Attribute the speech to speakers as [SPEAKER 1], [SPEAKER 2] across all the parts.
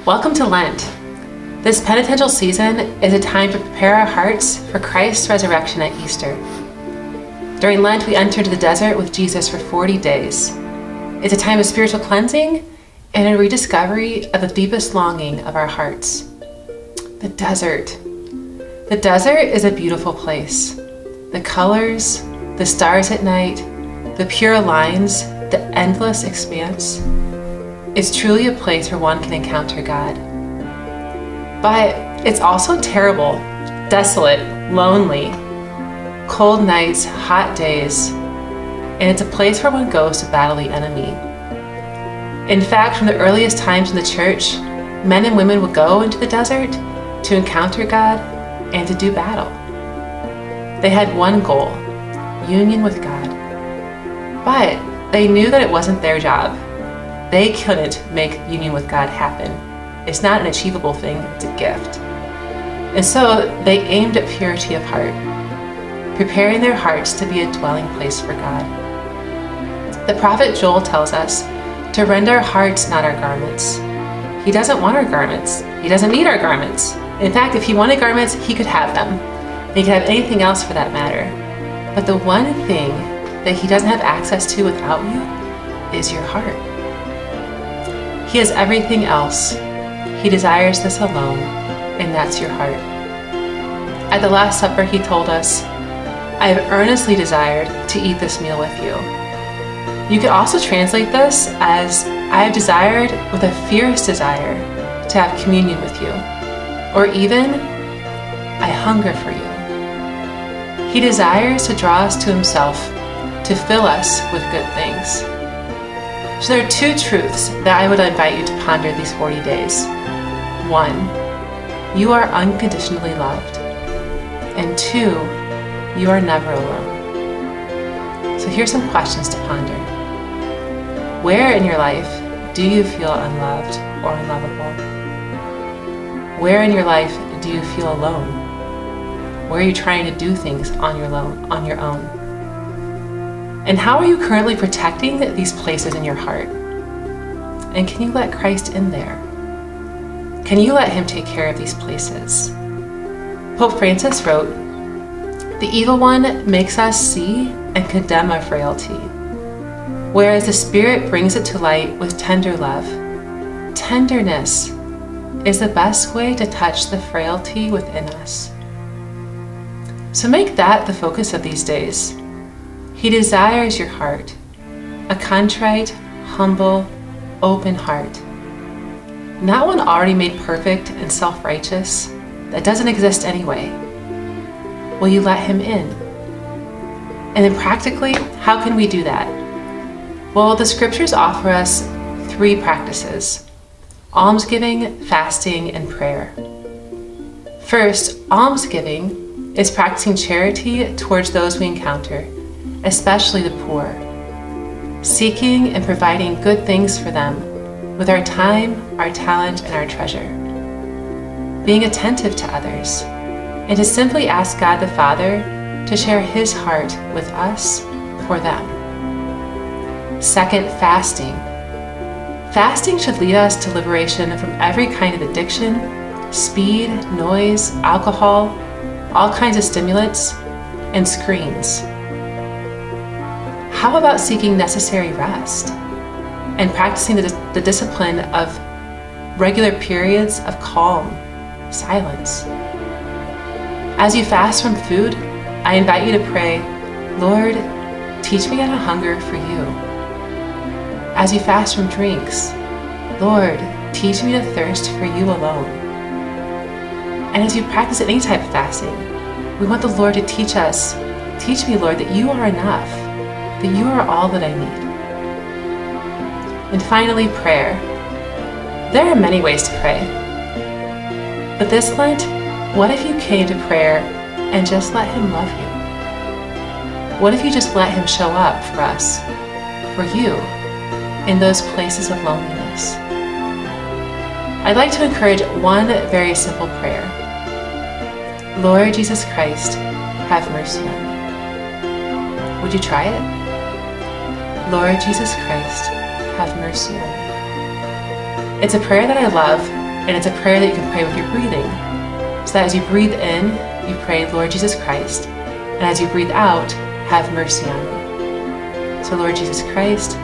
[SPEAKER 1] Welcome to Lent. This penitential season is a time to prepare our hearts for Christ's resurrection at Easter. During Lent, we enter into the desert with Jesus for 40 days. It's a time of spiritual cleansing and a rediscovery of the deepest longing of our hearts. The desert. The desert is a beautiful place. The colors, the stars at night, the pure lines, the endless expanse. It's truly a place where one can encounter God. But it's also terrible, desolate, lonely, cold nights, hot days, and it's a place where one goes to battle the enemy. In fact, from the earliest times in the church, men and women would go into the desert to encounter God and to do battle. They had one goal, union with God. But they knew that it wasn't their job. They couldn't make union with God happen. It's not an achievable thing, it's a gift. And so they aimed at purity of heart, preparing their hearts to be a dwelling place for God. The prophet Joel tells us to rend our hearts, not our garments. He doesn't want our garments. He doesn't need our garments. In fact, if he wanted garments, he could have them. He could have anything else for that matter. But the one thing that he doesn't have access to without you is your heart. He has everything else. He desires this alone, and that's your heart. At the Last Supper, he told us, I have earnestly desired to eat this meal with you. You could also translate this as, I have desired with a fierce desire to have communion with you. Or even, I hunger for you. He desires to draw us to himself, to fill us with good things. So there are two truths that I would invite you to ponder these 40 days. One, you are unconditionally loved. And two, you are never alone. So here's some questions to ponder. Where in your life do you feel unloved or unlovable? Where in your life do you feel alone? Where are you trying to do things on your own? And how are you currently protecting these places in your heart? And can you let Christ in there? Can you let him take care of these places? Pope Francis wrote, the evil one makes us see and condemn our frailty, whereas the Spirit brings it to light with tender love. Tenderness is the best way to touch the frailty within us. So make that the focus of these days. He desires your heart, a contrite, humble, open heart. Not one already made perfect and self-righteous that doesn't exist anyway. Will you let him in? And then practically, how can we do that? Well, the scriptures offer us 3 practices: almsgiving, fasting, and prayer. First, almsgiving is practicing charity towards those we encounter, especially the poor, seeking and providing good things for them with our time, our talent, and our treasure. Being attentive to others, and to simply ask God the Father to share his heart with us for them. Second, fasting. Fasting should lead us to liberation from every kind of addiction, speed, noise, alcohol, all kinds of stimulants, and screens. How about seeking necessary rest and practicing the discipline of regular periods of calm, silence? As you fast from food, I invite you to pray, Lord, teach me how to hunger for you. As you fast from drinks, Lord, teach me to thirst for you alone. And as you practice any type of fasting, we want the Lord to teach us, teach me, Lord, that you are enough, that you are all that I need. And finally, prayer. There are many ways to pray. But this Lent, what if you came to prayer and just let him love you? What if you just let him show up for us, for you, in those places of loneliness? I'd like to encourage one very simple prayer. Lord Jesus Christ, have mercy on me. Would you try it? Lord Jesus Christ, have mercy on me. It's a prayer that I love And it's a prayer that you can pray with your breathing. So that as you breathe in, you pray, Lord Jesus Christ. And as you breathe out, have mercy on me. So Lord Jesus Christ,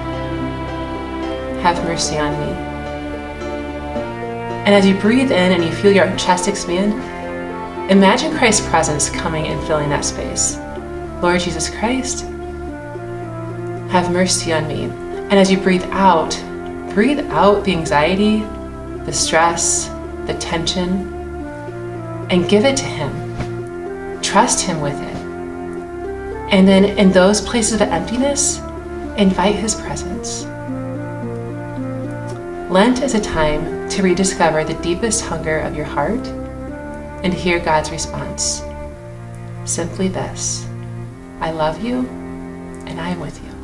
[SPEAKER 1] have mercy on me. And as you breathe in and you feel your chest expand, imagine Christ's presence coming and filling that space. Lord Jesus Christ, have mercy on me. And as you breathe out the anxiety, the stress, the tension, and give it to Him. Trust Him with it. And then in those places of emptiness, invite His presence. Lent is a time to rediscover the deepest hunger of your heart and hear God's response. Simply this: I love you and I am with you.